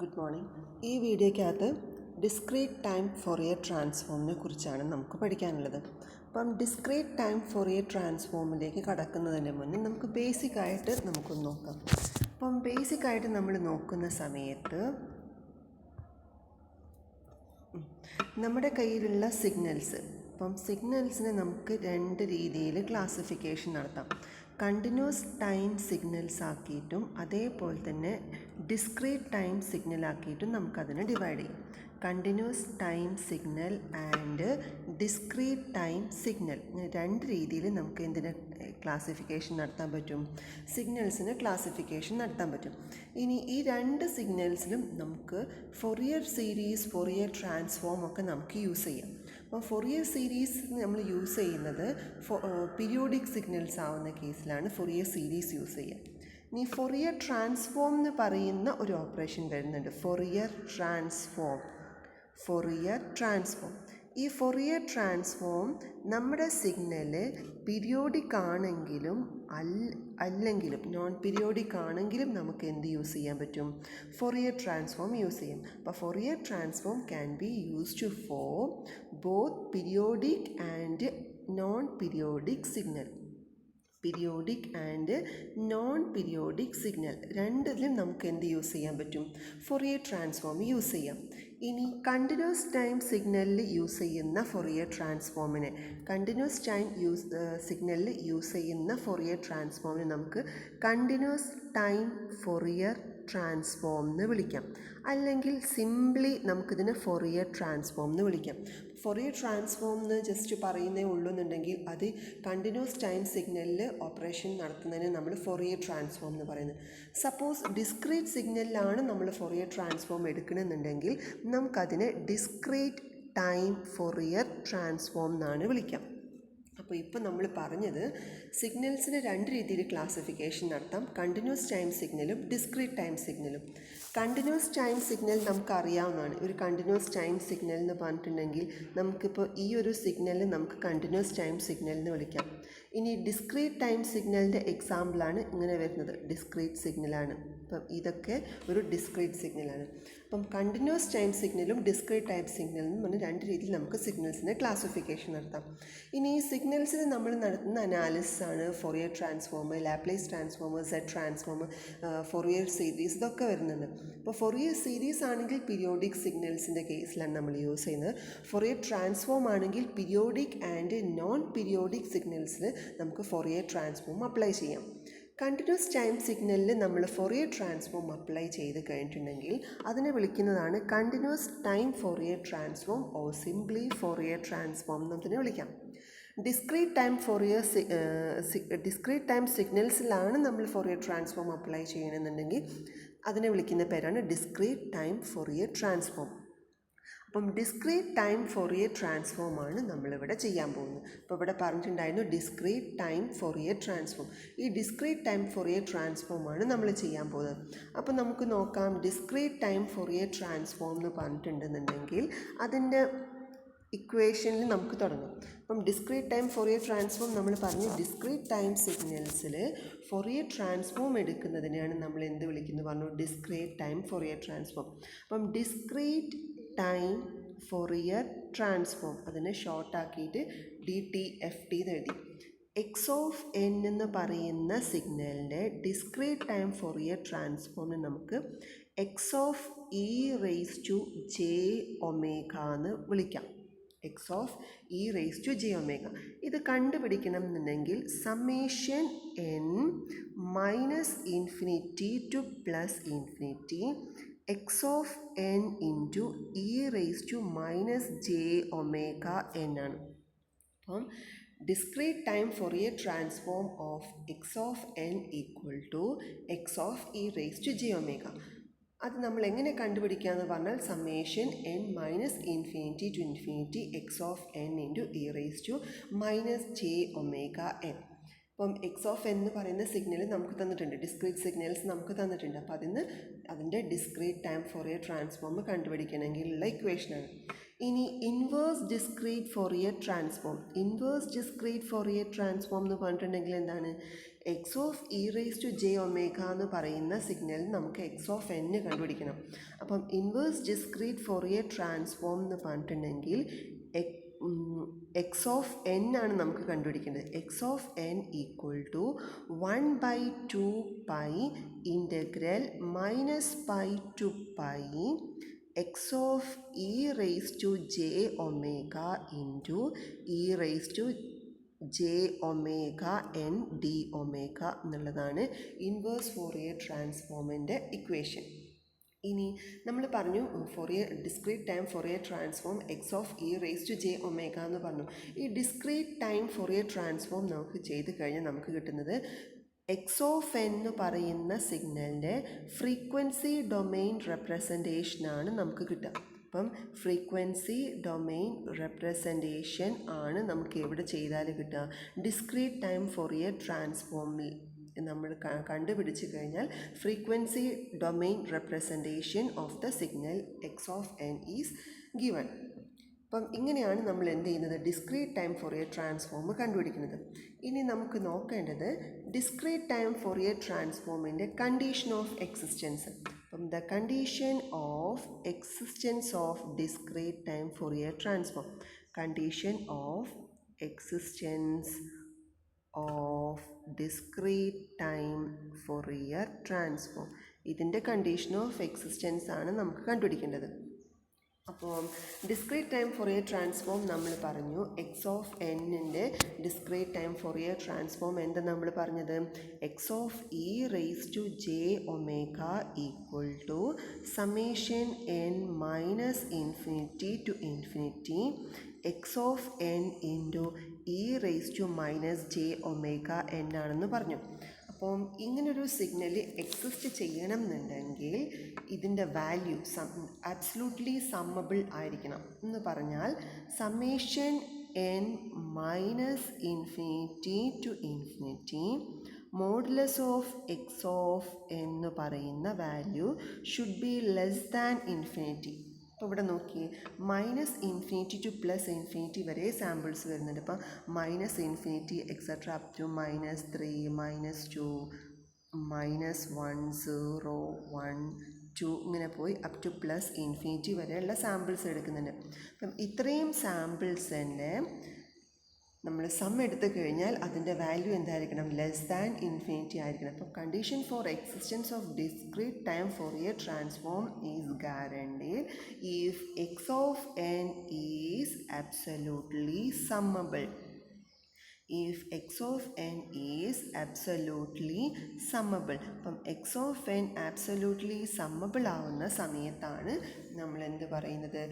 Good morning. ഈ വീഡിയോയ്ക്കകത്ത് discrete time Fourier ട്രാൻസ്ഫോമിനെ കുറിച്ചാണ് നമുക്ക് പഠിക്കാനുള്ളത്. അപ്പം ഡിസ്ക്രീറ്റ് ടൈം ഫോറിയർ ട്രാൻസ്ഫോമിലേക്ക് കടക്കുന്നതിന് മുന്നേ നമുക്ക് ബേസിക്കായിട്ട് നമുക്കൊന്ന് നോക്കാം. അപ്പം ബേസിക്കായിട്ട് നമ്മൾ നോക്കുന്ന സമയത്ത് നമ്മുടെ കയ്യിലുള്ള സിഗ്നൽസ്, അപ്പം സിഗ്നൽസിനെ നമുക്ക് രണ്ട് രീതിയിൽ ക്ലാസിഫിക്കേഷൻ നടത്താം. കണ്ടിന്യൂസ് ടൈം സിഗ്നൽസ് ആക്കിയിട്ടും അതേപോലെ തന്നെ ഡിസ്ക്രീറ്റ് ടൈം സിഗ്നൽ ആക്കിയിട്ടും നമുക്കതിനെ ഡിവൈഡ് ചെയ്യാം. Continuous time signal and discrete time signal, രണ്ട് രീതിയിൽ നമുക്ക് എന്തിന് ക്ലാസിഫിക്കേഷൻ നടത്താൻ പറ്റും, സിഗ്നൽസിന് ക്ലാസിഫിക്കേഷൻ നടത്താൻ പറ്റും. ഇനി ഈ രണ്ട് സിഗ്നൽസിലും നമുക്ക് ഫൊറിയർ സീരീസ്, ഫൊറിയർ ട്രാൻസ്ഫോം ഒക്കെ നമുക്ക് യൂസ് ചെയ്യാം. അപ്പോൾ ഫൊറിയർ സീരീസ് നമ്മൾ യൂസ് ചെയ്യുന്നത് പീരിയോഡിക് സിഗ്നൽസ് ആവുന്ന കേസിലാണ് ഫൊറിയർ സീരീസ് യൂസ് ചെയ്യുക. ഇനി ഫൊറിയർ ട്രാൻസ്ഫോം എന്ന് പറയുന്ന ഒരു ഓപ്പറേഷൻ വരുന്നുണ്ട്, ഫൊറിയർ ട്രാൻസ്ഫോം. ഈ ഫൊറിയർ ട്രാൻസ്ഫോം നമ്മുടെ സിഗ്നല് പീരിയോഡിക് ആണെങ്കിലും അല്ലെങ്കിലും നോൺ പീരിയോഡിക് ആണെങ്കിലും നമുക്ക് എന്ത് യൂസ് ചെയ്യാൻ പറ്റും, ഫൊറിയർ ട്രാൻസ്ഫോം യൂസ് ചെയ്യാം. അപ്പോൾ Fourier transform can be used for both periodic and non periodic signal. Periodic and non periodic signal രണ്ടിലും നമുക്ക് എന്ത് യൂസ് ചെയ്യാൻ പറ്റും, ഫൊറിയർ ട്രാൻസ്ഫോം യൂസ് ചെയ്യാം. ഇനി കണ്ടിന്യൂസ് ടൈം സിഗ്നലിൽ യൂസ് ചെയ്യുന്ന ഫൊറിയർ ട്രാൻസ്ഫോമിനെ, സിഗ്നലിൽ യൂസ് ചെയ്യുന്ന ഫൊറിയർ ട്രാൻസ്ഫോമിനെ നമുക്ക് കണ്ടിന്യൂസ് ടൈം ഫൊറിയർ ട്രാൻസ്ഫോം എന്ന് വിളിക്കാം. അല്ലെങ്കിൽ സിംപ്ലി നമുക്കിതിനെ ഫൊറിയർ ട്രാൻസ്ഫോം എന്ന് വിളിക്കാം. ഫൊറിയർ ട്രാൻസ്ഫോം എന്ന് ജസ്റ്റ് പറയുന്നേ ഉള്ളൂ എന്നുണ്ടെങ്കിൽ അത് കണ്ടിന്യൂസ് ടൈം സിഗ്നലിൽ ഓപ്പറേഷൻ നടത്തുന്നതിന് നമ്മൾ ഫൊറിയർ ട്രാൻസ്ഫോം എന്ന് പറയുന്നത്. സപ്പോസ് ഡിസ്ക്രീറ്റ് സിഗ്നലിലാണ് നമ്മൾ ഫൊറിയർ ട്രാൻസ്ഫോം എടുക്കണമെന്നുണ്ടെങ്കിൽ നമുക്കതിനെ ഡിസ്ക്രീറ്റ് ടൈം ഫൊറിയർ ട്രാൻസ്ഫോം എന്നാണ് വിളിക്കാം. അപ്പോൾ ഇപ്പോൾ നമ്മൾ പറഞ്ഞത് സിഗ്നൽസിന് രണ്ട് രീതിയിൽ ക്ലാസിഫിക്കേഷൻ നടത്താം, കണ്ടിന്യൂസ് ടൈം സിഗ്നലും ഡിസ്ക്രീറ്റ് ടൈം സിഗ്നലും. കണ്ടിന്യൂസ് ടൈം സിഗ്നൽ നമുക്കറിയാവുന്നതാണ്. ഒരു കണ്ടിന്യൂസ് ടൈം സിഗ്നൽ എന്ന് പറഞ്ഞിട്ടുണ്ടെങ്കിൽ നമുക്കിപ്പോൾ ഈ ഒരു സിഗ്നലിന് നമുക്ക് കണ്ടിന്യൂസ് ടൈം സിഗ്നൽ എന്ന് വിളിക്കാം. ഇനി ഡിസ്ക്രീറ്റ് ടൈം സിഗ്നലിൻ്റെ എക്സാമ്പിളാണ് ഇങ്ങനെ വരുന്നത്, ഡിസ്ക്രീറ്റ് സിഗ്നലാണ്. അപ്പം ഇതൊക്കെ ഒരു ഡിസ്ക്രീറ്റ് സിഗ്നലാണ്. അപ്പം കണ്ടിന്യൂസ് ടൈം സിഗ്നലും ഡിസ്ക്രീറ്റ് ടൈം സിഗ്നലും എന്ന് പറഞ്ഞാൽ രണ്ട് രീതിയിൽ നമുക്ക് സിഗ്നൽസിൻ്റെ ക്ലാസിഫിക്കേഷൻ നടത്താം. ഇനി ഈ സിഗ്നൽസിന് നമ്മൾ നടത്തുന്ന അനാലിസിസ് ആണ് Fourier transform, Laplace transform, Z transform, Fourier series, ഇതൊക്കെ വരുന്നുണ്ട്. അപ്പോൾ ഫൊറിയർ സീരീസ് ആണെങ്കിൽ പീരിയോഡിക് സിഗ്നൽസിൻ്റെ കേസിലാണ് നമ്മൾ യൂസ് ചെയ്യുന്നത്. ഫൊറിയർ ട്രാൻസ്ഫോം ആണെങ്കിൽ പീരിയോഡിക് ആൻഡ് നോൺ പീരിയോഡിക് സിഗ്നൽസിൽ നമുക്ക് ഫൊറിയർ ട്രാൻസ്ഫോം അപ്ലൈ ചെയ്യാം. കണ്ടിന്യൂസ് ടൈം സിഗ്നലിൽ നമ്മൾ ഫൊറിയർ ട്രാൻസ്ഫോം അപ്ലൈ ചെയ്ത് കഴിഞ്ഞിട്ടുണ്ടെങ്കിൽ അതിനെ വിളിക്കുന്നതാണ് continuous time Fourier transform or simply Fourier transform എന്നതിനെ വിളിക്കാം. ഡിസ്ക്രീറ്റ് ടൈം സിഗ്നൽസിലാണ് നമ്മൾ ഫൊറിയർ ട്രാൻസ്ഫോം അപ്ലൈ ചെയ്യണമെന്നുണ്ടെങ്കിൽ അതിനെ വിളിക്കുന്ന പേരാണ് ഡിസ്ക്രീറ്റ് ടൈം ഫൊറിയർ ട്രാൻസ്ഫോം. അപ്പം ഡിസ്ക്രീറ്റ് ടൈം ഫൊറിയർ ട്രാൻസ്ഫോമാണ് നമ്മളിവിടെ ചെയ്യാൻ പോകുന്നത്. അപ്പോൾ ഇവിടെ പറഞ്ഞിട്ടുണ്ടായിരുന്നു ഡിസ്ക്രീറ്റ് ടൈം ഫൊറിയർ ട്രാൻസ്ഫോം. ഈ ഡിസ്ക്രീറ്റ് ടൈം ഫൊറിയർ ട്രാൻസ്ഫോമാണ് നമ്മൾ ചെയ്യാൻ പോകുന്നത്. അപ്പോൾ നമുക്ക് നോക്കാം, ഡിസ്ക്രീറ്റ് ടൈം ഫൊറിയർ ട്രാൻസ്ഫോം എന്ന് പറഞ്ഞിട്ടുണ്ടെന്നുണ്ടെങ്കിൽ അതിൻ്റെ ഇക്വേഷനിൽ നമുക്ക് തുടങ്ങും. അപ്പം ഡിസ്ക്രീറ്റ് ടൈം ഫൊറിയർ ട്രാൻസ്ഫോം നമ്മൾ പറഞ്ഞു, ഡിസ്ക്രീറ്റ് ടൈം സിഗ്നൽസിൽ ഫൊറിയർ ട്രാൻസ്ഫോം എടുക്കുന്നതിനെയാണ് നമ്മൾ എന്ത് വിളിക്കുന്നത് പറഞ്ഞു, ഡിസ്ക്രീറ്റ് ടൈം ഫൊറിയർ ട്രാൻസ്ഫോം. അപ്പം ഡിസ്ക്രീറ്റ് ടൈം ഫൊറിയർ ട്രാൻസ്ഫോം അതിനെ ഷോർട്ടാക്കിയിട്ട് DTFT എന്ന് എഴുതി. എക്സ് ഓഫ് എൻ എന്ന് പറയുന്ന സിഗ്നലിൻ്റെ ഡിസ്ക്രീറ്റ് ടൈം ഫൊറിയർ ട്രാൻസ്ഫോമിന് നമുക്ക് x of E raise to J omega എന്ന് വിളിക്കാം. X of E raise to J omega. ഇത് കണ്ടുപിടിക്കണം എന്നുണ്ടെങ്കിൽ summation n minus infinity to plus infinity X of n into E raise to minus J omega n ആണ്. അപ്പം discrete time Fourier transform of x of n equal to x of E raise to J omega. അത് നമ്മൾ എങ്ങനെ കണ്ടുപിടിക്കുക എന്ന് പറഞ്ഞാൽ summation n minus infinity to infinity X of n into E raise to minus J omega n. അപ്പം x of n എന്ന് പറയുന്ന signal നമുക്ക് തന്നിട്ടുണ്ട്, ഡിസ്ക്രീറ്റ് സിഗ്നൽസ് നമുക്ക് തന്നിട്ടുണ്ട്. അപ്പോൾ അതിൻ്റെ ഡിസ്ക്രീറ്റ് ടൈം ഫൊറിയർ ട്രാൻസ്ഫോം കണ്ടുപിടിക്കണമെങ്കിലുള്ള ഇക്വേഷനാണ്. ഇനി ഇൻവേഴ്സ് ഡിസ്ക്രീറ്റ് ഫൊറിയർ ട്രാൻസ്ഫോം എന്ന് പറഞ്ഞിട്ടുണ്ടെങ്കിൽ എന്താണ്, x of E raise to J omega എന്ന് പറയുന്ന സിഗ്നൽ നമുക്ക് എക്സ് ഓഫ് എൻ കണ്ടുപിടിക്കണം. അപ്പം ഇൻവേഴ്സ് ഡിസ്ക്രീറ്റ് ഫോറിയർ ട്രാൻസ്ഫോം എന്ന് പറഞ്ഞിട്ടുണ്ടെങ്കിൽ എക്സ് ഓഫ് എൻ ആണ് നമുക്ക് കണ്ടുപിടിക്കേണ്ടത്. X of n equal to 1/2 pi integral minus pi to pi x of E raise to J omega into E raise to J omega n d omega എന്നുള്ളതാണ് inverse Fourier ട്രാൻസ്ഫോമിൻ്റെ equation. ഇനി നമ്മൾ പറഞ്ഞു discrete time Fourier transform x of E raise to J omega എന്ന് പറഞ്ഞു. ഈ discrete time Fourier transform നമുക്ക് ചെയ്ത് കഴിഞ്ഞാൽ നമുക്ക് കിട്ടുന്നത് എക്സ് ഓഫ് എൻ എന്ന് പറയുന്ന സിഗ്നലിൻ്റെ ഫ്രീക്വൻസി ഡൊമെയിൻ റെപ്രസെൻറ്റേഷനാണ് നമുക്ക് കിട്ടുക. അപ്പം ഫ്രീക്വൻസി ഡൊമെയിൻ റെപ്രസെൻറ്റേഷൻ ആണ് നമുക്ക് എവിടെ ചെയ്താൽ കിട്ടുക? ഡിസ്ക്രീറ്റ് ടൈം ഫോറിയർ ട്രാൻസ്ഫോമിൽ നമ്മൾ കണ്ടുപിടിച്ച് കഴിഞ്ഞാൽ frequency domain representation of the signal x of N is given. അപ്പം ഇങ്ങനെയാണ് നമ്മൾ എന്ത് ചെയ്യുന്നത്? ഡിസ്ക്രീറ്റ് ടൈം ഫോറിയർ ട്രാൻസ്ഫോം കണ്ടുപിടിക്കുന്നത്. ഇനി നമുക്ക് നോക്കേണ്ടത് ഡിസ്ക്രീറ്റ് ടൈം ഫോറിയർ ട്രാൻസ്ഫോമിൻ്റെ കണ്ടീഷൻ ഓഫ് എക്സിസ്റ്റൻസ്. അപ്പം the condition of existence of discrete time Fourier transform, condition of existence of discrete time Fourier transform, ഇതിൻ്റെ കണ്ടീഷൻ ഓഫ് എക്സിസ്റ്റൻസ് ആണ് നമുക്ക് കണ്ടുപിടിക്കേണ്ടത്. അപ്പോൾ ഡിസ്ക്രീറ്റ് ടൈം ഫോറിയർ ട്രാൻസ്ഫോം നമ്മൾ പറഞ്ഞു എക്സ് ഓഫ് എന്നിൻ്റെ ഡിസ്ക്രീറ്റ് ടൈം ഫോറിയർ ട്രാൻസ്ഫോം എന്താ നമ്മൾ പറഞ്ഞത്? X of E raise to J omega equal to summation N minus infinity to infinity X of N into E raise to minus J omega N ആണെന്ന് പറഞ്ഞു. അപ്പം ഇങ്ങനൊരു signal exist ചെയ്യണം എന്നുണ്ടെങ്കിൽ ഇതിൻ്റെ വാല്യൂ അബ്സല്യൂട്ട്ലി സമ്മബിൾ ആയിരിക്കണം. എന്ന് പറഞ്ഞാൽ summation N minus infinity to infinity modulus of x of എന്ന് പറയുന്ന value should be less than infinity. അപ്പോൾ ഇവിടെ നോക്കി minus infinity to plus infinity വരെ സാമ്പിൾസ് വരുന്നുണ്ട്. അപ്പം minus infinity etcetera up to -3 -2 -1 0 1 2 ഇങ്ങനെ പോയി അപ് ടു പ്ലസ് ഇൻഫിനിറ്റി വരെയുള്ള സാമ്പിൾസ് എടുക്കുന്നുണ്ട്. അപ്പം ഇത്രയും സാമ്പിൾസിൻ്റെ നമ്മൾ സം എടുത്തു കഴിഞ്ഞാൽ അതിൻ്റെ വാല്യൂ എന്തായിരിക്കണം? ലെസ് ദാൻ ഇൻഫിനിറ്റി ആയിരിക്കണം. അപ്പം condition for existence of discrete time Fourier transform is guaranteed if X of N is absolutely summable. if x of n is absolutely summable. അപ്പം x of n absolutely summable ആവുന്ന സമയത്താണ് നമ്മൾ എന്ത് പറയുന്നത്?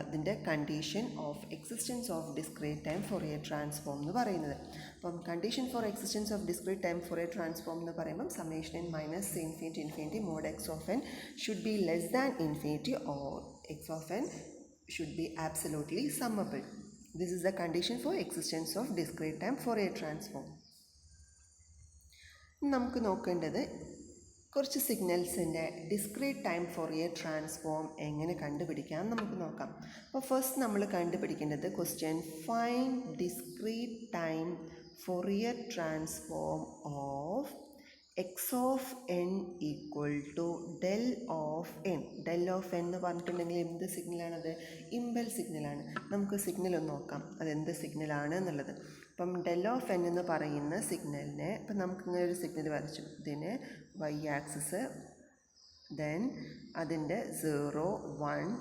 ഇതിൻ്റെ condition of existence of discrete time Fourier transform എന്ന് പറയുന്നത്. അപ്പം condition for existence of discrete time Fourier transform എന്ന് പറയുമ്പം summation N minus infinity infinity mod x of n should be less than infinity or x of n should be absolutely summable. This is the condition for existence of discrete time Fourier transform. നമുക്ക് നോക്കേണ്ടത് കുറച്ച് സിഗ്നൽസിൻ്റെ discrete time Fourier transform എങ്ങനെ കണ്ടുപിടിക്കാം നമുക്ക് നോക്കാം. അപ്പോൾ first നമ്മൾ കണ്ടുപിടിക്കേണ്ടത് question find discrete time Fourier transform of x of n equal to del of n. Del of n എന്ന് പറഞ്ഞിട്ടുണ്ടെങ്കിൽ എന്ത് സിഗ്നലാണത്? ഇമ്പൽ സിഗ്നലാണ്. നമുക്ക് സിഗ്നൽ ഒന്ന് നോക്കാം അതെന്ത് സിഗ്നലാണ് എന്നുള്ളത്. അപ്പം ഡെൽ ഓഫ് എൻ എന്ന് പറയുന്ന സിഗ്നലിനെ ഇപ്പം നമുക്കിങ്ങനെ ഒരു സിഗ്നൽ വരച്ചു. ഇതിന് വൈ ആക്സിസ്, ദെൻ അതിൻ്റെ 0 1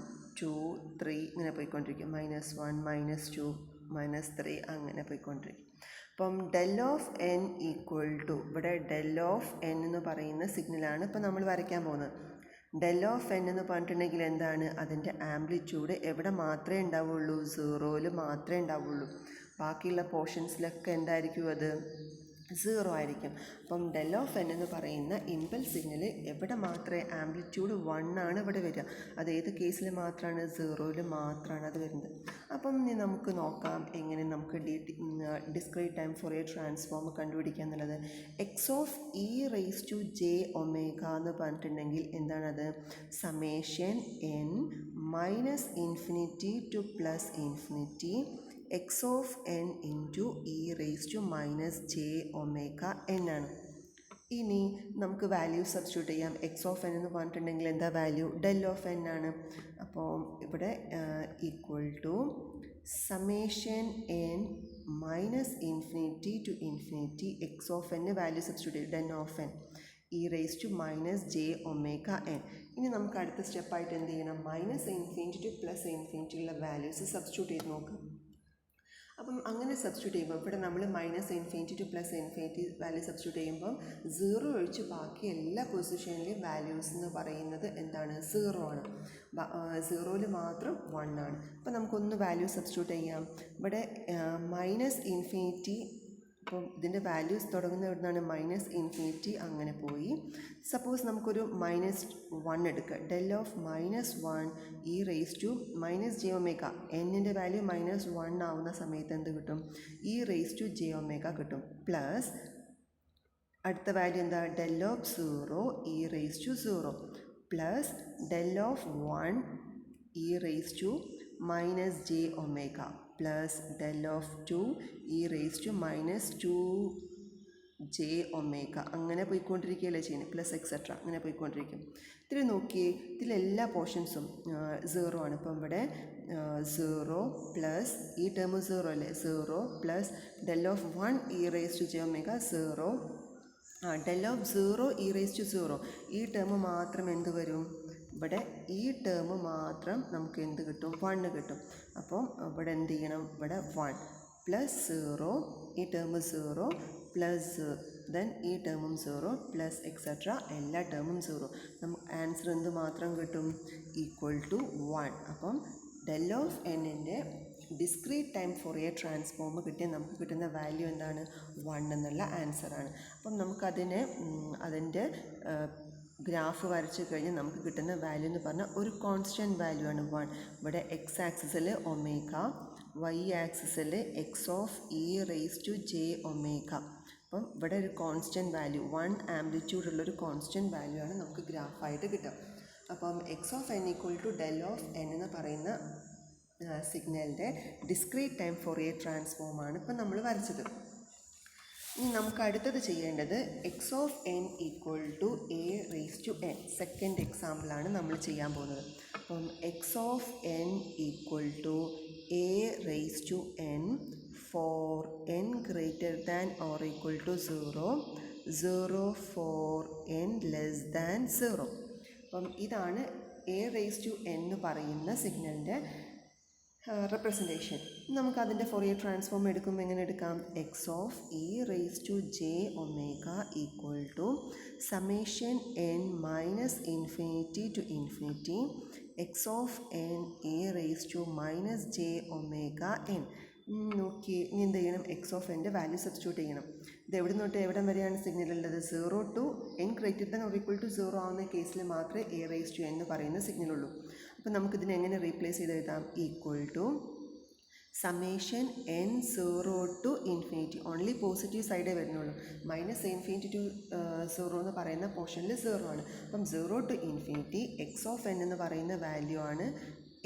2 3 ഇങ്ങനെ പോയിക്കൊണ്ടിരിക്കും. -1 -2 -3 അങ്ങനെ പോയിക്കൊണ്ടിരിക്കും. അപ്പം del of n equal to ഇവിടെ ഡെൽ ഓഫ് എൻ എന്ന് പറയുന്ന സിഗ്നലാണ് ഇപ്പം നമ്മൾ വരയ്ക്കാൻ പോകുന്നത്. ഡെൽ ഓഫ് എൻ എന്ന് പറഞ്ഞിട്ടുണ്ടെങ്കിൽ എന്താണ്? അതിൻ്റെ ആംപ്ലിറ്റ്യൂഡ് എവിടെ മാത്രമേ ഉണ്ടാവുള്ളൂ? 0യിൽ മാത്രമേ ഉണ്ടാവുള്ളൂ. ബാക്കിയുള്ള പോർഷൻസിലൊക്കെ എന്തായിരിക്കും? അത് 0 ആയിരിക്കും. അപ്പം ഡെൽ ഓഫ് എൻ എന്ന് പറയുന്ന ഇമ്പൾസ് സിഗ്നൽ എവിടെ മാത്രമേ ആംപ്ലിറ്റ്യൂഡ് 1 ആണ് ഇവിടെ വരിക. അത് ഏത് കേസിൽ മാത്രമാണ്? 0യിൽ മാത്രമാണ് അത് വരുന്നത്. അപ്പം ഇനി നമുക്ക് നോക്കാം എങ്ങനെ നമുക്ക് ഡിസ്ക്രീറ്റ് ടൈം ഫോറിയർ ട്രാൻസ്ഫോം കണ്ടുപിടിക്കുക എന്നുള്ളത്. X of E raise to J omega എന്ന് പറഞ്ഞിട്ടുണ്ടെങ്കിൽ എന്താണത്? Summation N minus infinity to plus infinity X of N into E raise to minus J omega n ആണ്. ഇനി നമുക്ക് വാല്യൂ സബ്സ്റ്റിറ്റ്യൂട്ട് ചെയ്യാം. X of n എന്ന് പറഞ്ഞിട്ടുണ്ടെങ്കിൽ എന്താ വാല്യൂ? ഡെൽ ഓഫ് എൻ ആണ്. അപ്പോൾ ഇവിടെ equal to summation N minus infinity to infinity X of n value substitute ചെയ്യും, del of n e raise to minus J omega n. ഇനി നമുക്ക് അടുത്ത സ്റ്റെപ്പായിട്ട് എന്ത് ചെയ്യണം? Minus infinity to plus infinity ഉള്ള വാല്യൂസ് സബ്സ്റ്റിറ്റ്യൂട്ട് ചെയ്ത് നോക്കാം. അപ്പം അങ്ങനെ സബ്സ്റ്റിറ്റ്യൂട്ട് ചെയ്യുമ്പോൾ ഇവിടെ നമ്മൾ minus infinity to plus infinity value substitute ചെയ്യുമ്പം 0 ഒഴിച്ച് ബാക്കി എല്ലാ പൊസിഷനിലെയും വാല്യൂസ് എന്ന് പറയുന്നത് എന്താണ്? 0 ആണ്. 0യിൽ മാത്രം 1 ആണ്. അപ്പോൾ നമുക്കൊന്ന് വാല്യൂ സബ്സ്റ്റിറ്റ്യൂട്ട് ചെയ്യാം. ഇവിടെ മൈനസ് ഇൻഫിനിറ്റി, അപ്പം ഇതിൻ്റെ വാല്യൂസ് തുടങ്ങുന്ന എവിടുന്നാണ്? മൈനസ് ഇൻഫിനിറ്റി, അങ്ങനെ പോയി. സപ്പോസ് നമുക്കൊരു -1 എടുക്കുക. Del of -1 e raise to minus J omega. എന്നിൻ്റെ വാല്യൂ -1 ആവുന്ന സമയത്ത് എന്ത് കിട്ടും? E raise to J omega കിട്ടും. പ്ലസ് അടുത്ത വാല്യൂ എന്താ? Del of 0 e raise to 0 plus del of 1 e raise to minus J omega plus del of 2 e raise to minus 2 j omega. അങ്ങനെ പോയിക്കൊണ്ടിരിക്കുകയല്ലേ ചെയ്യുന്നത്, പ്ലസ് എക്സെട്ര അങ്ങനെ പോയിക്കൊണ്ടിരിക്കും. ഇതിൽ നോക്കിയേ, ഇതിലെല്ലാ പോർഷൻസും 0 ആണ്. ഇപ്പം ഇവിടെ 0 പ്ലസ് ഈ ടേം 0 അല്ലേ, 0 plus del of 1 e raise to J omega 0, del of 0 e raise to 0. ഈ ടേം മാത്രം എന്ത് വരും? ഇവിടെ ഈ ടേം മാത്രം നമുക്ക് എന്ത് കിട്ടും? 1 കിട്ടും. അപ്പം ഇവിടെ എന്ത് ചെയ്യണം? ഇവിടെ 1 പ്ലസ് 0, ഈ ടേം 0 പ്ലസ് ദെൻ ഈ ടേമും 0 പ്ലസ് എക്സെട്ര എല്ലാ ടേമും 0. നമുക്ക് ആൻസർ എന്ത് മാത്രം കിട്ടും? Equal to 1. അപ്പം ഡെൽ ഓഫ് എന്നിൻ്റെ ഡിസ്ക്രീറ്റ് ടൈം ഫോറിയർ ട്രാൻസ്ഫോം കിട്ടിയ നമുക്ക് കിട്ടുന്ന വാല്യൂ എന്താണ്? 1 എന്നുള്ള ആൻസറാണ്. അപ്പം നമുക്കതിനെ അതിൻ്റെ ഗ്രാഫ് വരച്ച് കഴിഞ്ഞാൽ നമുക്ക് കിട്ടുന്ന വാല്യൂ എന്ന് പറഞ്ഞാൽ ഒരു കോൺസ്റ്റൻറ്റ് വാല്യൂ ആണ് 1. ഇവിടെ എക്സ് ആക്സിസിൽ ഒമേഗ, വൈ ആക്സിസിൽ x of E raise to J omega. അപ്പം ഇവിടെ ഒരു കോൺസ്റ്റൻറ്റ് വാല്യൂ 1 ആംപ്ലിറ്റ്യൂഡ് ഉള്ളൊരു കോൺസ്റ്റൻറ്റ് വാല്യൂ ആണ് നമുക്ക് ഗ്രാഫായിട്ട് കിട്ടുക. അപ്പം x of n equal to del of n എന്ന് പറയുന്ന സിഗ്നലിൻ്റെ ഡിസ്ക്രീറ്റ് ടൈം ഫോറിയർ ട്രാൻസ്ഫോമാണ് ഇപ്പം നമ്മൾ വരച്ചത്. ഇനി നമുക്ക് അടുത്തത് ചെയ്യേണ്ടത് x of n equal to a raise to n. Second എക്സാമ്പിളാണ് നമ്മൾ ചെയ്യാൻ പോകുന്നത്. അപ്പം x of n equal to a raise to n for n greater than or equal to 0, 0 for n less than 0. അപ്പം ഇതാണ് എ റേസ് ടു എൻ എന്ന് പറയുന്ന സിഗ്നലിൻ്റെ റെപ്രസെൻറ്റേഷൻ. നമുക്കതിൻ്റെ ഫോറിയർ ട്രാൻസ്ഫോം എടുക്കുമ്പോൾ എങ്ങനെ എടുക്കാം? X of E raise to J omega equal to summation N minus infinity to infinity X of n a raise to minus J omega n. നോക്കി ഇനി എന്ത് ചെയ്യണം? എക്സ് ഓഫ് എൻ്റെ വാല്യൂ സബ്സ്റ്റിറ്റ്യൂട്ട് ചെയ്യണം. ഇത് എവിടെ തൊട്ട് എവിടം വരെയാണ് സിഗ്നൽ ഉള്ളത്? 0 to n greater than or equal to 0 ആവുന്ന കേസിൽ മാത്രമേ എ റേസ് ടു എന്ന് പറയുന്ന സിഗ്നലുള്ളൂ. അപ്പോൾ നമുക്കിതിനെ എങ്ങനെ റീപ്ലേസ് ചെയ്ത് എഴുതാം? Equal to summation n 0 to infinity, only positive സൈഡേ വരുന്നുള്ളൂ. മൈനസ് ഇൻഫിനിറ്റി ടു 0 എന്ന് പറയുന്ന പോർഷനിൽ 0 ആണ്. അപ്പം 0 to infinity X of n എന്ന് പറയുന്ന വാല്യൂ ആണ്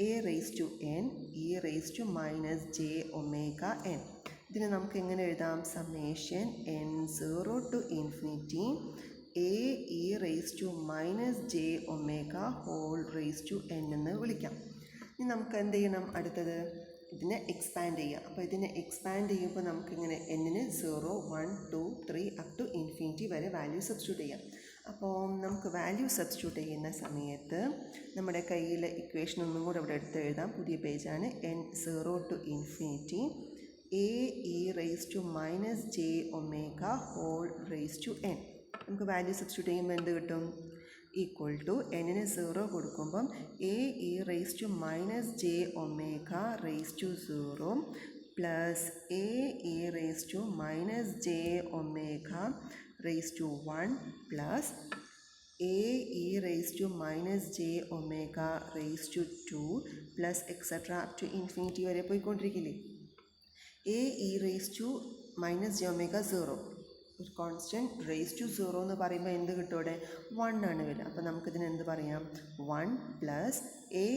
a raise to n e raise to minus J omega n. ഇതിനെ നമുക്ക് എങ്ങനെ എഴുതാം? Summation n 0 to infinity a e raise to minus J omega whole raise to n എന്ന് വിളിക്കാം. ഇനി നമുക്ക് എന്ത് ചെയ്യണം? അടുത്തത് ഇതിനെ എക്സ്പാൻഡ് ചെയ്യുക. അപ്പോൾ ഇതിനെ എക്സ്പാൻഡ് ചെയ്യുമ്പോൾ നമുക്കിങ്ങനെ എന്നിന് 0, 1, 2, 3 അപ് ടു ഇൻഫിനിറ്റി വരെ വാല്യൂ സബ്സ്റ്റിറ്റ്യൂട്ട് ചെയ്യാം. അപ്പോൾ നമുക്ക് വാല്യൂ സബ്സ്റ്റിറ്റ്യൂട്ട് ചെയ്യുന്ന സമയത്ത് നമ്മുടെ കയ്യിലെ ഇക്വേഷൻ ഒന്നും കൂടെ ഇവിടെ എടുത്ത് എഴുതാം. പുതിയ പേജാണ്. N 0 to infinity a e raise to minus J omega whole raise to n. നമുക്ക് വാല്യൂ സബ്സ്റ്റിറ്റ്യൂട്ട് ചെയ്യുമ്പോൾ എന്ത് കിട്ടും? ഈക്വൽ ടു എന്നിന് 0 കൊടുക്കുമ്പം a e raise to minus J omega raise to 0 plus a e raise to minus J omega raise to 1 plus a e raise to minus J omega raise to 2 plus etcetera up to infinity വരെ പോയിക്കൊണ്ടിരിക്കില്ലേ. A e raise to minus J omega 0, ഒരു constant raise to 0 എന്ന് പറയുമ്പോൾ എന്ത് കിട്ടും? ഇവിടെ 1 ആണ് വരിക. അപ്പോൾ നമുക്കിതിന് എന്ത് പറയാം? 1 plus a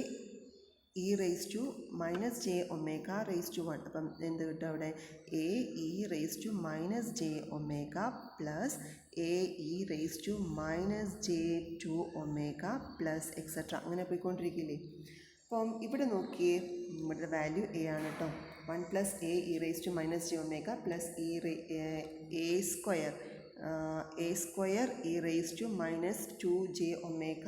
e raise to minus J omega raise to 1. അപ്പം എന്ത് കിട്ടും അവിടെ? A e raise to minus J omega plus a e raise to minus j 2 omega plus etcetera. അങ്ങനെ പോയിക്കൊണ്ടിരിക്കില്ലേ? അപ്പം ഇവിടെ നോക്കിയേ, ഇവിടെ വാല്യൂ എ ആണ് കേട്ടോ. 1 plus a e raise to minus J omega plus a square e raise to minus 2 j omega.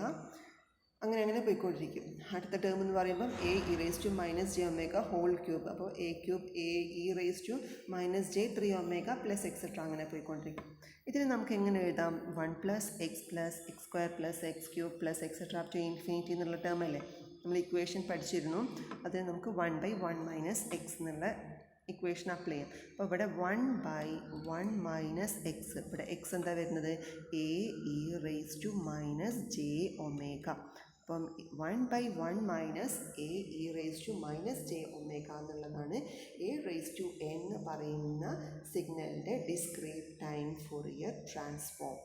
അങ്ങനെ പോയിക്കൊണ്ടിരിക്കും. അടുത്ത ടേം എന്ന് പറയുമ്പം a e raise to minus J omega whole cube. അപ്പോൾ a cube a e raise to minus j 3 omega plus etcetera. അങ്ങനെ പോയിക്കൊണ്ടിരിക്കും. ഇതിന് നമുക്ക് എങ്ങനെ എഴുതാം? 1 plus x square plus x cube plus etcetera up to infinity എന്നുള്ള term അല്ലേ? നമ്മൾ ഇക്വേഷൻ പഠിച്ചിരുന്നു. അത് നമുക്ക് 1/1 മൈനസ് എക്സ് എന്നുള്ള ഇക്വേഷൻ അപ്ലൈ ചെയ്യാം. അപ്പോൾ ഇവിടെ 1/1 മൈനസ് എക്സ്, ഇവിടെ എക്സ് എന്താ വരുന്നത്? A e raise to minus J omega. അപ്പം 1/1 minus a e raise to minus J omega എന്നുള്ളതാണ് എ റേസ് ടു എൻ എന്ന് പറയുന്ന സിഗ്നലിൻ്റെ ഡിസ്ക്രീറ്റ് ടൈം ഫോറിയർ ട്രാൻസ്ഫോം.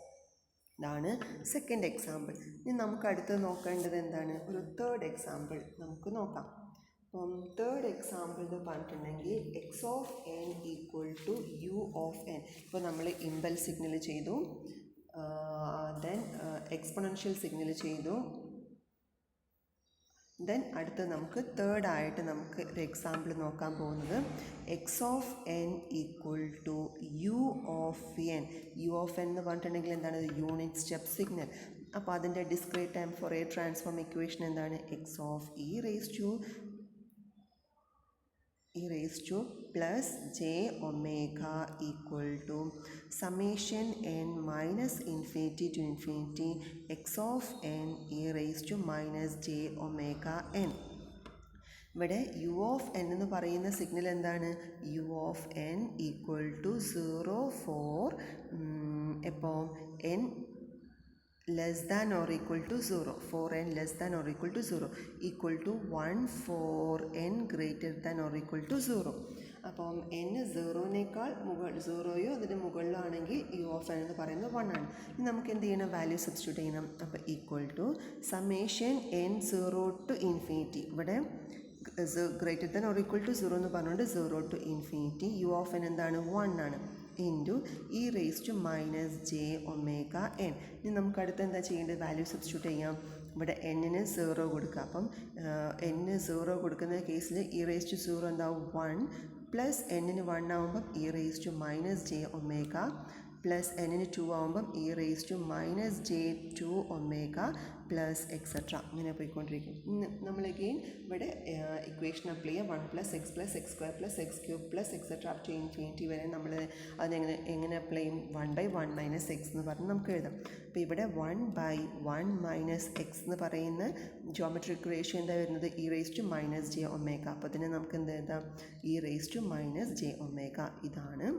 ഇതാണ് സെക്കൻഡ് എക്സാമ്പിൾ. ഇനി നമുക്ക് അടുത്ത് നോക്കേണ്ടത് എന്താണ്? ഒരു തേർഡ് എക്സാമ്പിൾ നമുക്ക് നോക്കാം. അപ്പം തേർഡ് എക്സാമ്പിൾ എന്ന് പറഞ്ഞിട്ടുണ്ടെങ്കിൽ x of n equal to u of n. ഇപ്പോൾ നമ്മൾ ഇമ്പൾസ് സിഗ്നൽ ചെയ്തു, ദെൻ എക്സ്പൊണൻഷ്യൽ സിഗ്നൽ ചെയ്തു, ദെൻ അടുത്ത് നമുക്ക് തേർഡായിട്ട് നമുക്ക് ഒരു എക്സാമ്പിൾ നോക്കാൻ പോകുന്നത് x of n equal to u of n. U of n എന്ന് പറഞ്ഞിട്ടുണ്ടെങ്കിൽ എന്താണ്? Unit step signal. അപ്പോൾ അതിൻ്റെ discrete time Fourier transform equation എന്താണ്? X of E raise to plus j omega equal to summation N minus infinity to infinity X of n e raise to minus J omega n. ഇവിടെ u of n എന്ന് പറയുന്ന signal എന്താണ്? U of n equal to 0 for എപ്പോൾ n less than or equal to 0, for n less than or equal to 0, equal to 1 for n greater than or equal to 0. അപ്പം n 0-നേക്കാൾ സീറോയോ അതിന് മുകളിലോ ആണെങ്കിൽ U of n എന്ന് പറയുന്നത് 1 ആണ്. ഇനി നമുക്ക് എന്ത് ചെയ്യണം? വാല്യൂ സബ്സ്റ്റിറ്റ്യൂട്ട് ചെയ്യണം. അപ്പോൾ equal to summation n 0 to infinity, ഇവിടെ greater than or equal to 0 എന്ന് പറഞ്ഞുകൊണ്ട് 0 to infinity u of n എന്താണ്? 1 ആണ്, into E raise to minus J omega n. ഇനി നമുക്ക് അടുത്ത് എന്താ ചെയ്യേണ്ടത്? വാല്യൂ സബ്സ്റ്റിറ്റ്യൂട്ട് ചെയ്യാം. ഇവിടെ എന്നിന് 0 കൊടുക്കുക. അപ്പം എന്നിന് 0 കൊടുക്കുന്ന കേസിൽ ഇ റേസ് ടു 0 എന്താവും? 1 പ്ലസ് എന്നിന് 1 ആകുമ്പം e raise to minus J omega plus എന്നിന് 2 ആകുമ്പം e raise to minus j 2 omega plus etcetera. ഇങ്ങനെ പോയിക്കൊണ്ടിരിക്കും. നമ്മൾ അഗെയിൻ ഇവിടെ ഇക്വേഷൻ അപ്ലൈ ചെയ്യുക. 1 plus x square plus x cube plus etcetera up to infinity വരെ നമ്മൾ എങ്ങനെ അപ്ലൈ ചെയ്യും? 1/1 മൈനസ് എക്സ് എന്ന് പറഞ്ഞ് നമുക്ക് എഴുതാം. അപ്പോൾ ഇവിടെ 1/1 മൈനസ് എക്സ് എന്ന് പറയുന്ന ജോമെട്രിക് റേഷ്യോ എന്താ വരുന്നത്? E raise to minus J omega. അപ്പോൾ അതിനെ നമുക്ക് എന്ത് എഴുതാം? E raise to minus J omega. ഇതാണ്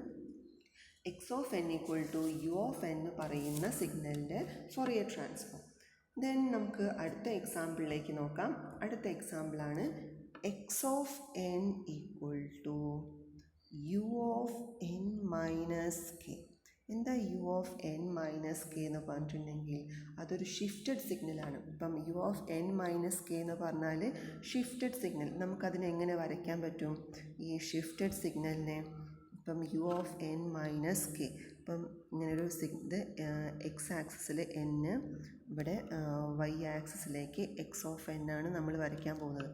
x of n equal to u of n എന്ന് പറയുന്ന സിഗ്നലിൻ്റെ ഫോറിയർ ട്രാൻസ്ഫോം. ദെൻ നമുക്ക് അടുത്ത എക്സാമ്പിളിലേക്ക് നോക്കാം. അടുത്ത എക്സാമ്പിളാണ് x of n equal to u of n minus k. എന്താ u of n minus k എന്ന് പറഞ്ഞിട്ടുണ്ടെങ്കിൽ അതൊരു ഷിഫ്റ്റഡ് സിഗ്നലാണ്. ഇപ്പം u of n minus k എന്ന് പറഞ്ഞാൽ ഷിഫ്റ്റഡ് സിഗ്നൽ. നമുക്കതിനെ എങ്ങനെ വരയ്ക്കാൻ പറ്റും? ഈ ഷിഫ്റ്റഡ് സിഗ്നലിനെ ഇപ്പം u of n minus k, ഇപ്പം ഇങ്ങനൊരു ഇത് എക്സ് ആക്സിസിൽ എൻ, ഇവിടെ വൈ ആക്സിസിലേക്ക് എക്സ് ഓഫ് എൻ ആണ് നമ്മൾ വരയ്ക്കാൻ പോകുന്നത്.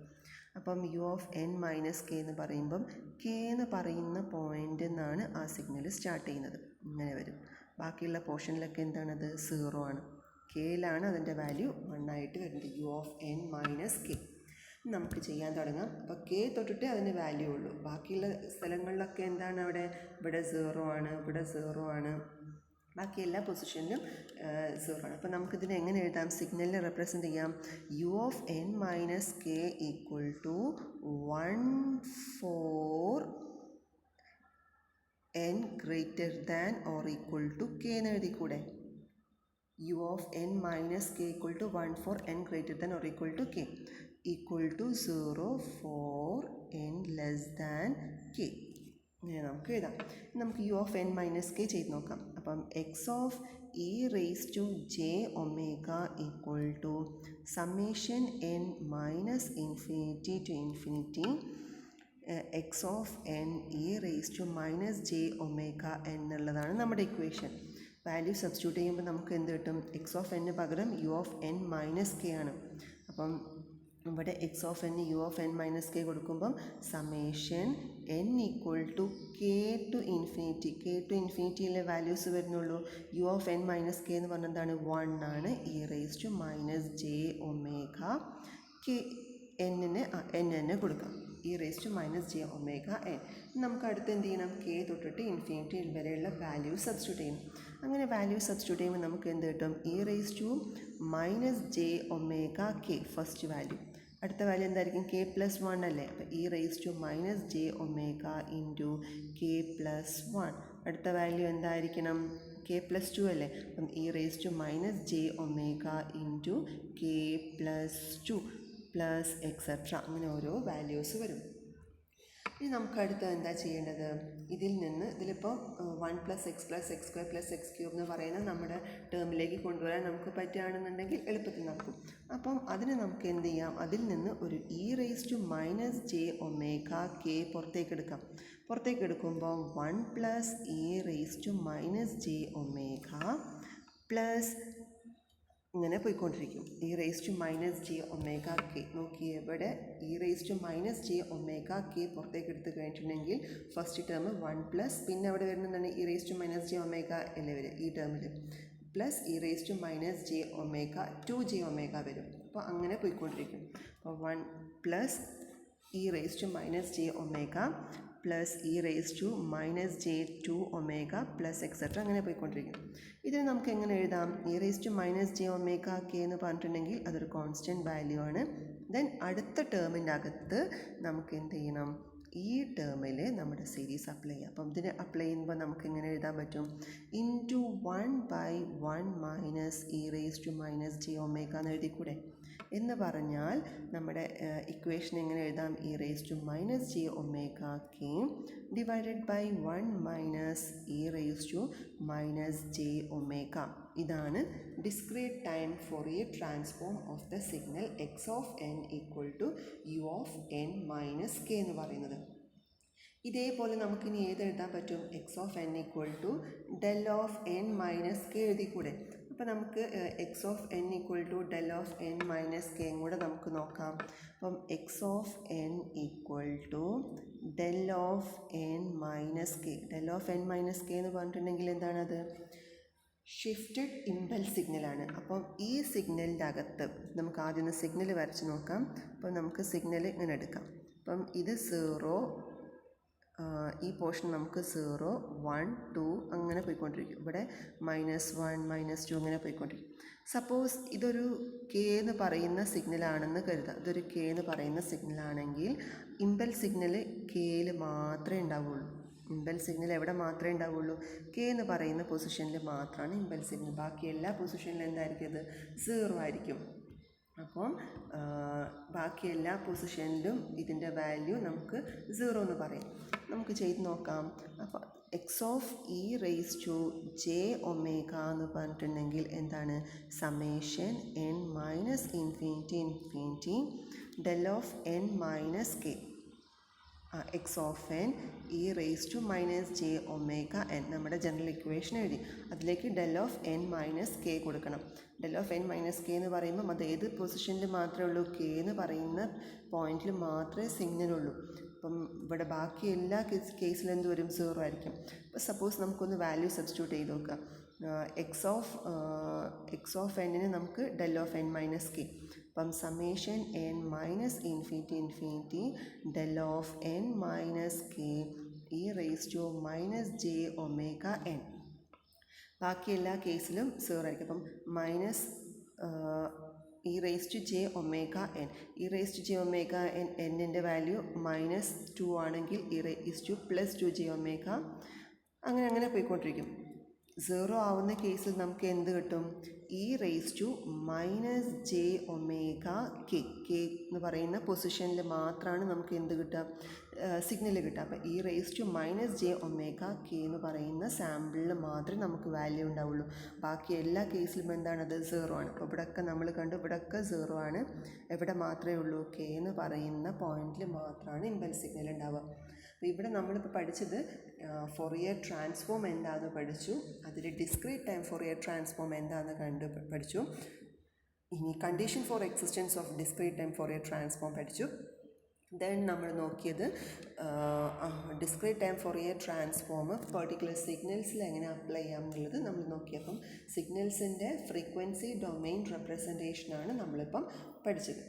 അപ്പം u of n minus k എന്ന് പറയുമ്പം കെ എന്ന് പറയുന്ന പോയിൻ്റിൽ നിന്നാണ് ആ സിഗ്നൽ സ്റ്റാർട്ട് ചെയ്യുന്നത്. ഇങ്ങനെ വരും. ബാക്കിയുള്ള പോർഷനിലൊക്കെ എന്താണത്? 0 ആണ്. കെയിലാണ് അതിൻ്റെ വാല്യൂ 1 ആയിട്ട് വരുന്നത്. U of n minus k നമുക്ക് ചെയ്യാൻ തുടങ്ങാം. അപ്പോൾ കെ തൊട്ടിട്ട് അതിന് വാല്യൂ ഉള്ളൂ. ബാക്കിയുള്ള സ്ഥലങ്ങളിലൊക്കെ എന്താണ്? അവിടെ ഇവിടെ 0 ആണ്, ഇവിടെ 0 ആണ്, ബാക്കി എല്ലാ പൊസിഷനിലും 0 ആണ്. അപ്പോൾ നമുക്കിതിനെ എങ്ങനെ എഴുതാം? സിഗ്നലിനെ റെപ്രസെൻ്റ് ചെയ്യാം. U of n minus k equal to 1 for n greater than or equal to k എന്ന് എഴുതിക്കൂടെ? U of n minus k equal to 1 for n greater than or equal to k equal to 0 for n less than k. ഇങ്ങനെ നമുക്ക് എഴുതാം. നമുക്ക് u of n minus k ചെയ്ത് നോക്കാം. അപ്പം x of E raise to J omega equal to summation N minus infinity to infinity X of n e raise to minus J omega എന്നുള്ളതാണ് നമ്മുടെ equation. Value substitute ചെയ്യുമ്പോൾ നമുക്ക് എന്ത് കിട്ടും? X of എന്നിന് പകരം u of n minus k ആണ്. അപ്പം ഇവിടെ x of n u of n minus k കൊടുക്കുമ്പം summation n equal to k to ഇൻഫിനിറ്റിയിലെ വാല്യൂസ് വരുന്നുള്ളൂ. U of n minus k എന്ന് പറഞ്ഞാൽ എന്താണ്? 1 ആണ്. E raise to minus J omega k എന്നെ കൊടുക്കാം. E raise to minus J omega n. നമുക്ക് അടുത്ത് എന്ത് ചെയ്യണം? കെ തൊട്ടിട്ട് ഇൻഫിനിറ്റി വരെയുള്ള വാല്യൂ സബ്സ്റ്റിറ്റ്യൂട്ട് ചെയ്യണം. അങ്ങനെ വാല്യൂ സബ്സ്റ്റിറ്റ്യൂട്ട് ചെയ്യുമ്പോൾ നമുക്ക് എന്ത് കിട്ടും? E raise to minus J omega k first value. അടുത്ത വാല്യൂ എന്തായിരിക്കും? കെ പ്ലസ് 1 അല്ലേ? അപ്പോൾ e raise to minus J omega into k plus 1. അടുത്ത വാല്യൂ എന്തായിരിക്കണം? കെ പ്ലസ് 2 അല്ലേ? അപ്പം e raise to minus J omega into k plus 2 plus etcetera. അങ്ങനെ ഓരോ വാല്യൂസ് വരും. ഇനി നമുക്ക് അടുത്ത് എന്താ ചെയ്യേണ്ടത്? ഇതിലിപ്പോൾ 1 plus X plus x square plus x cube എന്ന് പറയുന്ന നമ്മുടെ ടേമിലേക്ക് കൊണ്ടുവരാൻ നമുക്ക് പറ്റുകയാണെന്നുണ്ടെങ്കിൽ എളുപ്പത്തിൽ നടക്കും. അപ്പം അതിന് നമുക്ക് എന്ത് ചെയ്യാം? അതിൽ നിന്ന് ഒരു e raise to minus J omega k പുറത്തേക്ക് എടുക്കുമ്പോൾ 1 plus e raise to minus J omega plus ഇങ്ങനെ പോയിക്കൊണ്ടിരിക്കും. E raise to minus J omega k. നോക്കിയേ, ഇവിടെ e raise to minus J omega k പുറത്തേക്ക് എടുത്ത് കഴിഞ്ഞിട്ടുണ്ടെങ്കിൽ ഫസ്റ്റ് ടേം 1 പ്ലസ് പിന്നെ അവിടെ വരുന്നതാണ് e raise to minus J omega അല്ലേ വരും ഈ ടേമിൽ, plus e raise to minus J omega 2 j omega വരും. അപ്പോൾ അങ്ങനെ പോയിക്കൊണ്ടിരിക്കും. അപ്പോൾ 1 plus e raise to minus J omega plus e raise to minus j 2 omega plus etcetera അങ്ങനെ പോയിക്കൊണ്ടിരിക്കും. ഇതിന് നമുക്ക് എങ്ങനെ എഴുതാം? E raise to minus J omega k എന്ന് പറഞ്ഞിട്ടുണ്ടെങ്കിൽ അതൊരു കോൺസ്റ്റൻറ്റ് വാല്യൂ ആണ്. ദെൻ അടുത്ത ടേമിൻ്റെ അകത്ത് നമുക്ക് എന്ത് ചെയ്യണം? ഈ ടേമിൽ നമ്മുടെ സീരീസ് അപ്ലൈ ചെയ്യാം. അപ്പം ഇതിന് അപ്ലൈ ചെയ്യുമ്പോൾ നമുക്ക് എങ്ങനെ എഴുതാൻ പറ്റും? Into 1/1 minus e raise to minus J omega എന്ന് എഴുതിക്കൂടെ? എന്ന് പറഞ്ഞാൽ നമ്മുടെ ഇക്വേഷൻ എങ്ങനെ എഴുതാം? E raise to minus J omega k divided by 1 minus e raise to minus J omega. ഇതാണ് discrete time Fourier transform of the signal x of n equal to u of n minus k എന്ന് പറയുന്നത്. ഇതേപോലെ നമുക്കിനി ഏത് എഴുതാൻ പറ്റും? X of n equal to del of n minus k എഴുതിക്കൂടെ? അപ്പോൾ നമുക്ക് x of n equal to del of n minus കെയും കൂടെ നമുക്ക് നോക്കാം. അപ്പം x of n equal to del of n minus k. Del of n minus k എന്ന് പറഞ്ഞിട്ടുണ്ടെങ്കിൽ എന്താണത്? ഷിഫ്റ്റഡ് ഇമ്പൾസ് സിഗ്നലാണ്. അപ്പം ഈ സിഗ്നലിൻ്റെ അകത്ത് നമുക്ക് ആദ്യം ഒന്ന് സിഗ്നൽ വരച്ച് നോക്കാം. അപ്പം നമുക്ക് സിഗ്നൽ ഇങ്ങനെ എടുക്കാം. അപ്പം ഇത് 0, ഈ പോർഷൻ നമുക്ക് 0, 1, 2 അങ്ങനെ പോയിക്കൊണ്ടിരിക്കും. ഇവിടെ -1, -2 അങ്ങനെ പോയിക്കൊണ്ടിരിക്കും. സപ്പോസ് ഇതൊരു കെ എന്ന് പറയുന്ന സിഗ്നലാണെന്ന് കരുതാം. ഇതൊരു കെ എന്ന് പറയുന്ന സിഗ്നലാണെങ്കിൽ ഇമ്പൾസ് സിഗ്നൽ കെയിൽ മാത്രമേ ഉണ്ടാവുള്ളൂ. ഇമ്പൾസ് സിഗ്നൽ എവിടെ മാത്രമേ ഉണ്ടാവുള്ളൂ? കെ എന്ന് പറയുന്ന പൊസിഷനിൽ മാത്രമാണ് ഇമ്പൾസ് സിഗ്നൽ. ബാക്കി എല്ലാ പൊസിഷനിലും എന്തായിരിക്കും? അത് 0 ആയിരിക്കും. അപ്പം ബാക്കി എല്ലാ പൊസിഷനിലും ഇതിൻ്റെ വാല്യൂ നമുക്ക് 0 എന്ന് പറയാം. നമുക്ക് ചെയ്ത് നോക്കാം. അപ്പോൾ x of E raise to J omega എന്ന് പറഞ്ഞിട്ടുണ്ടെങ്കിൽ എന്താണ്? Summation n minus infinity del of n minus k x of n e raise to minus J omega n. നമ്മുടെ ജനറൽ ഇക്വേഷൻ എഴുതി അതിലേക്ക് del of n minus k കൊടുക്കണം. Del of n minus k എന്ന് പറയുമ്പം അത് ഏത് പൊസിഷനിൽ മാത്രമേ ഉള്ളൂ? കെ എന്ന് പറയുന്ന പോയിന്റിൽ മാത്രമേ സിഗ്നലുള്ളൂ. അപ്പം ഇവിടെ ബാക്കി എല്ലാ കേസിലും എന്ത് വരും? 0 ആയിരിക്കും. അപ്പോൾ സപ്പോസ് നമുക്കൊന്ന് വാല്യൂ സബ്സ്റ്റിറ്റ്യൂട്ട് ചെയ്ത് നോക്കാം. എക്സ് ഓഫ് എന്നിന് നമുക്ക് del of n minus k. അപ്പം summation n minus infinity del of n minus k e raise to minus J omega n. ബാക്കി എല്ലാ കേസിലും 0 ആയിരിക്കും. അപ്പം minus e raise to J omega n. E raise to J omega n എന്നിൻ്റെ value -2 ആണെങ്കിൽ e raise to +2 j omega അങ്ങനെ പോയിക്കൊണ്ടിരിക്കും. Zero ആവുന്ന കേസിൽ നമുക്ക് എന്ത് കിട്ടും? e raise to minus J omega K. K എന്ന് പറയുന്ന പൊസിഷനിൽ മാത്രമാണ് നമുക്ക് എന്ത് കിട്ടുക? സിഗ്നൽ കിട്ടുക. അപ്പോൾ e raise to minus J omega k എന്ന് പറയുന്ന സാമ്പിളിൽ മാത്രമേ നമുക്ക് വാല്യൂ ഉണ്ടാവുള്ളൂ. ബാക്കി എല്ലാ കേസിലും എന്താണത്? സീറോ ആണ്. അപ്പോൾ ഇവിടെയൊക്കെ നമ്മൾ കണ്ടു, ഇവിടെയൊക്കെ സീറോ ആണ്. എവിടെ മാത്രമേ ഉള്ളൂ? കെ എന്ന് പറയുന്ന പോയിന്റിൽ മാത്രമാണ് ഇമ്പൾസ് സിഗ്നൽ ഉണ്ടാവുക. അപ്പോൾ ഇവിടെ നമ്മളിപ്പോൾ പഠിച്ചത് ഫോറിയർ ട്രാൻസ്ഫോം എന്താണെന്ന് പഠിച്ചു. അതിൽ ഡിസ്ക്രീറ്റ് ടൈം ഫോറിയർ ട്രാൻസ്ഫോം എന്താണെന്ന് പഠിച്ചു. ഇനി condition for existence of discrete time Fourier transform പഠിച്ചു. ദെൻ നമ്മൾ നോക്കിയത് discrete time Fourier transform particular സിഗ്നൽസിൽ എങ്ങനെ അപ്ലൈ ചെയ്യാം എന്നുള്ളത് നമ്മൾ നോക്കി. അപ്പം സിഗ്നൽസിൻ്റെ ഫ്രീക്വൻസി ഡൊമെയിൻ റെപ്രസെൻറ്റേഷനാണ് നമ്മളിപ്പം പഠിച്ചത്.